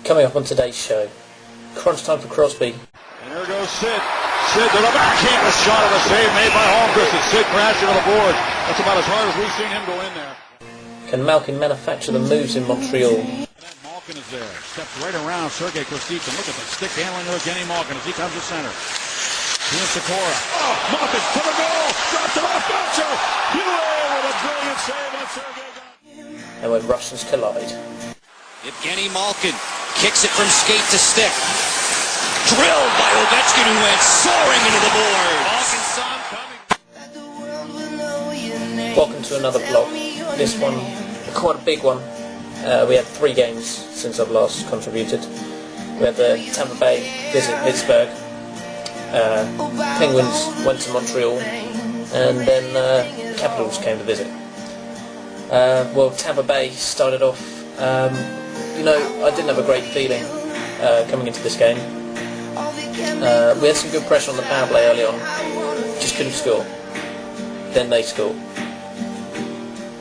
Coming up on today's show, crunch time for Crosby. And there goes Sid. Sid to the backhand, a shot of a save made by Holmgren, and Sid crashing to the board. That's about as hard as we've seen him go in there. Can Malkin manufacture the moves in Montreal? And Malkin is there. Steps right around Sergei Kostitsyn. Look at the stick handling of Evgeny Malkin as he comes to center. He and Sikora. Oh, Malkin to the goal. Drops it off. Gotcha. With a brilliant save on Sergei. And when Russians collide. Evgeny Malkin kicks it from skate to stick. Drilled by Ovechkin, who went soaring into the board. Malkin saw him coming. Welcome to another vlog. This one, quite a big one. We had 3 games since I've last contributed. We had the Tampa Bay visit Pittsburgh. Penguins went to Montreal, and then Capitals came to visit. Well, Tampa Bay started off. I didn't have a great feeling coming into this game. We had some good pressure on the power play early on, just couldn't score. Then they scored.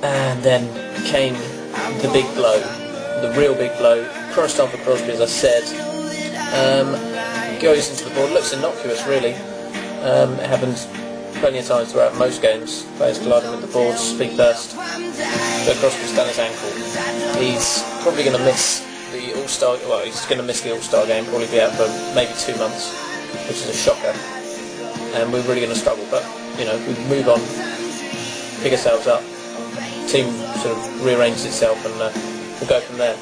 And then came the big blow, the real big blow. Crunch time for Crosby, as I said. Goes into the board, looks innocuous really. It happens plenty of times throughout most games. Players colliding with the boards, feet first. But Crosby's done his ankle. He's probably going to miss the All-Star. Well, he's going to miss the All-Star game. Probably be out for maybe 2 months, which is a shocker. And we're really going to struggle. But we move on, pick ourselves up. Team sort of rearranges itself, and we'll go from there.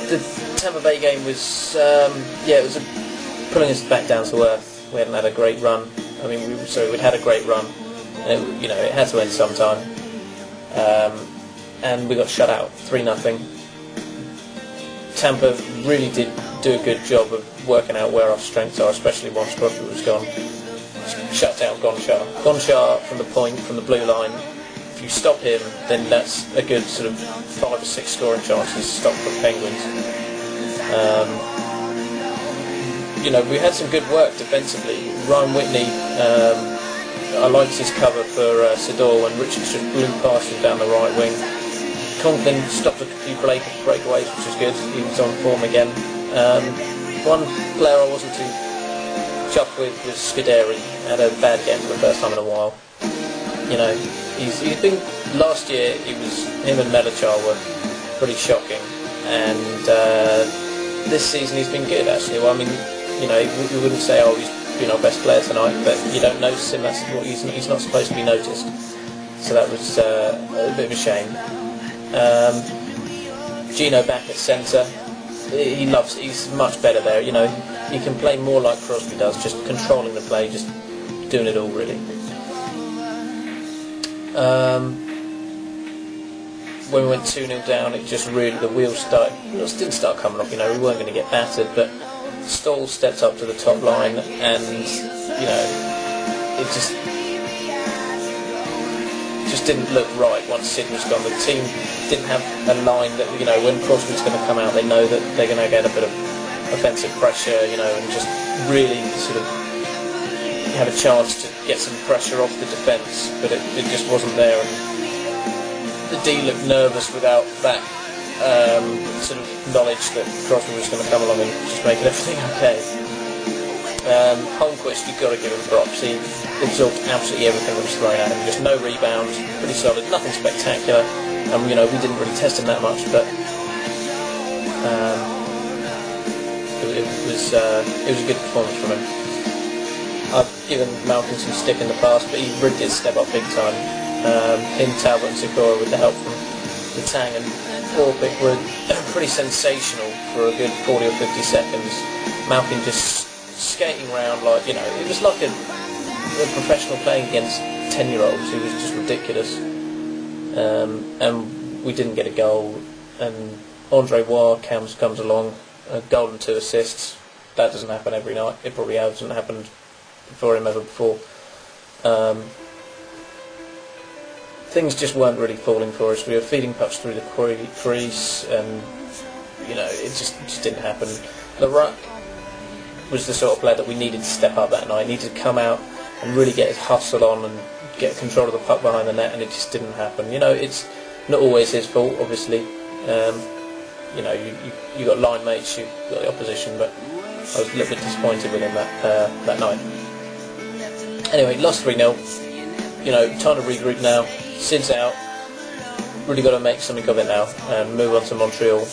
The Tampa Bay game was, it was pulling us back down to earth. We hadn't had a great run. I mean, we'd had a great run. And it had to end sometime. And we got shut out, 3-0. Tampa really did do a good job of working out where our strengths are, especially once Crosby was gone. Shut down Gonchar. Gonchar from the point, from the blue line. If you stop him, then that's a good sort of 5 or 6 scoring chances to stop the Penguins. We had some good work defensively. Ryan Whitney, I liked his cover for Sador when Richards just blew past him down the right wing. Conklin stopped a few breakaways, which was good. He was on form again. One player I wasn't too chuffed with was Scuderi. Had a bad game for the first time in a while. He's been last year. Him and Melichar were pretty shocking, and this season he's been good actually. Well, I mean, we wouldn't say he's been our best player tonight, but you don't notice him. That's what he's not supposed to be noticed. So that was a bit of a shame. Gino back at centre. He's much better there. He can play more like Crosby does, just controlling the play, just doing it all really. When we went 2-0 down, it just really, the wheels didn't start coming off. We weren't going to get battered, but Stoll stepped up to the top line, and it just didn't look right once Sid was gone. The team didn't have a line that when Crosby's going to come out, they know that they're going to get a bit of offensive pressure, and just really sort of have a chance to get some pressure off the defence, but it just wasn't there, and the D looked nervous without that sort of knowledge that Crosby was going to come along and just make everything okay. Holmquist, you've got to give him props. He absorbed absolutely everything that was thrown at him. Just no rebounds, pretty solid, nothing spectacular. We didn't really test him that much, but it was a good performance from him. I've given Malkin some stick in the past, but he really did step up big time. Him, Talbot and Sikora, with the help from the Tang and Orpik, were pretty sensational for a good 40 or 50 seconds. Malkin just skating around like, it was like a professional playing against 10-year-olds. It was just ridiculous. And we didn't get a goal, and Andre Roy comes along, a goal and 2 assists. That doesn't happen every night. It probably hasn't happened for him ever before. Things just weren't really falling for us. We were feeding pucks through the crease, and it just didn't happen. Laruck was the sort of player that we needed to step up that night. He needed to come out and really get his hustle on and get control of the puck behind the net, and it just didn't happen. Not always his fault, obviously. You know, you got line mates, you got the opposition, but I was a little bit disappointed with him that night. Anyway, lost 3-0. You know, time to regroup now. Sid's out. Really got to make something of it now and move on to Montreal.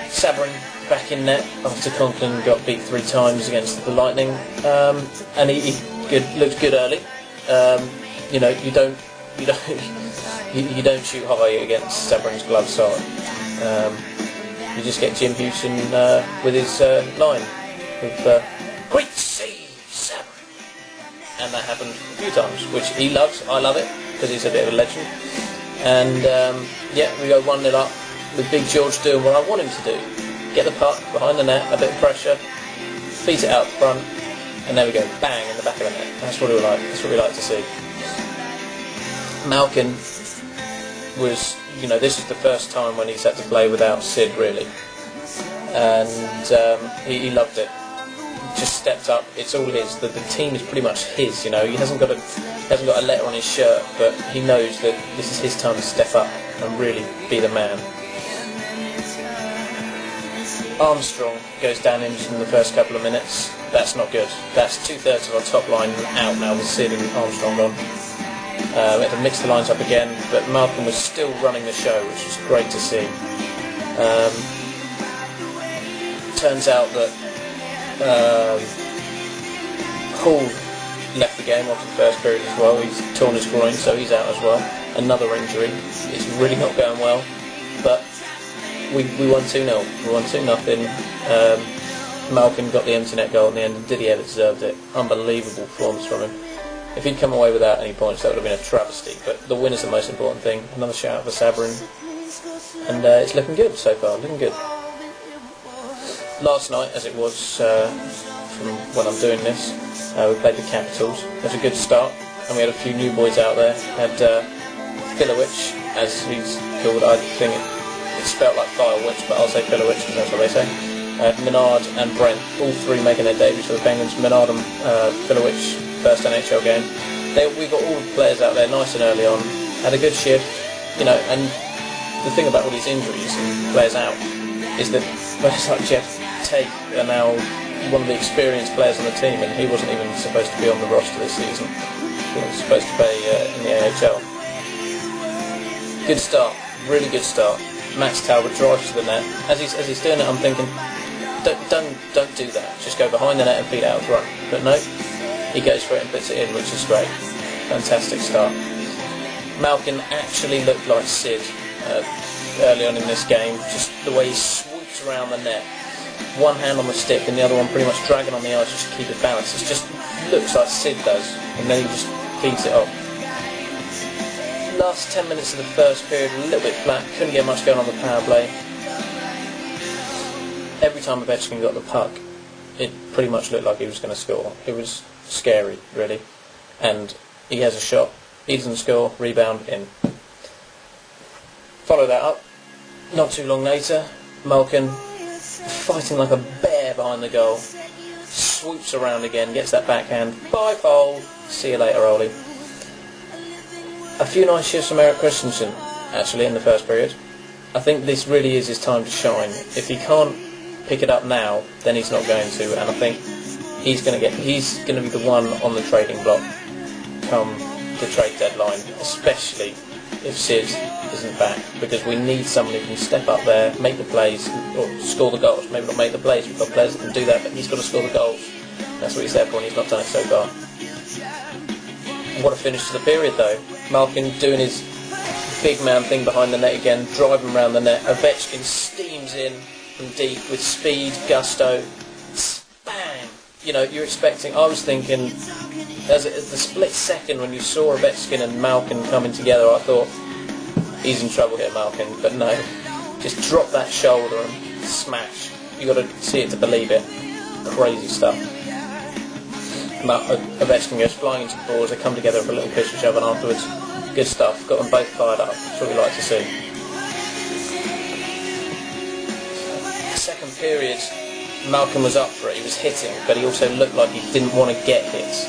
Sabrin back in net after Conklin got beat 3 times against the Lightning, and he looked good early. You know, you don't shoot high against Sabrin's glove side. You just get Jim Houston with his line of "Great save, Sabrin," and that happened a few times, which he loves. I love it because he's a bit of a legend. And yeah, we go 1-0 up with Big George doing what I want him to do. Get the puck behind the net, a bit of pressure, feed it out front, and there we go, bang, in the back of the net. That's what we like. That's what we like to see. Malkin was, you know, this is the first time when he's had to play without Sid, really. And he loved it. Just stepped up. It's all his. The team is pretty much his. You know, he hasn't got a letter on his shirt, but he knows that this is his time to step up and really be the man. Armstrong goes down injured in the first couple of minutes. That's not good. That's 2/3 of our top line out now with Sid and Armstrong gone. We had to mix the lines up again, but Malcolm was still running the show, which was great to see. Turns out that Hall left the game after the first period as well. He's torn his groin, so he's out as well. Another injury. It's really not going well, but we won 2-0. We won 2-0. Malcolm got the empty net goal in the end, and did he ever deserved it? Unbelievable performance from him. If he'd come away without any points, that would have been a travesty, but the win is the most important thing. Another shout out for Sabrin, and it's looking good so far, looking good. Last night, as it was from when I'm doing this, we played the Capitals. It was a good start, and we had a few new boys out there. We had Filowich, as he's called. I think it's spelt like Firewitch, but I'll say Filowich because that's what they say. Menard and Brent, all 3 making their debuts for the Penguins. Menard and Filowich, first NHL game. We got all the players out there nice and early on. Had a good shift, you know. And the thing about all these injuries and players out is that players like Jeff Tate are now one of the experienced players on the team, and he wasn't even supposed to be on the roster this season. He was supposed to play in the AHL. Good start, really good start. Max Talbot drives to the net. As he's doing it, I'm thinking, don't do that. Just go behind the net and feed out front. But no, he goes for it and puts it in, which is great. Fantastic start. Malkin actually looked like Sid early on in this game. Just the way he swoops around the net. One hand on the stick and the other one pretty much dragging on the ice just to keep it balanced. It just looks like Sid does, and then he just feeds it off. Last 10 minutes of the first period, a little bit flat, couldn't get much going on the power play. Every time Ovechkin got the puck, it pretty much looked like he was going to score. It was scary, really. And he has a shot, he doesn't score, rebound, in. Follow that up, not too long later, Malkin, fighting like a bear behind the goal, swoops around again, gets that backhand, 5-hole, see you later, Oli. A few nice shifts from Eric Christensen, actually, in the first period. I think this really is his time to shine. If he can't pick it up now, then he's not going to, and I think he's going to be the one on the trading block come the trade deadline, especially if Sid isn't back, because we need someone who can step up there, make the plays, or score the goals. Maybe not make the plays, we've got players that can do that, but he's got to score the goals. That's what he's there for, and he's not done it so far. What a finish to the period, though. Malkin doing his big man thing behind the net again, driving around the net. Ovechkin steams in from deep with speed, gusto. Bang! You know, you're expecting, I was thinking, as the split second when you saw Ovechkin and Malkin coming together, I thought, he's in trouble here, Malkin. But no, just drop that shoulder and smash. You got to see it to believe it. Crazy stuff. Ovechkin goes flying into the boards, they come together for a little kiss each other afterwards. Good stuff, got them both fired up, that's what we like to see. Second period, Malcolm was up for it, he was hitting, but he also looked like he didn't want to get hit.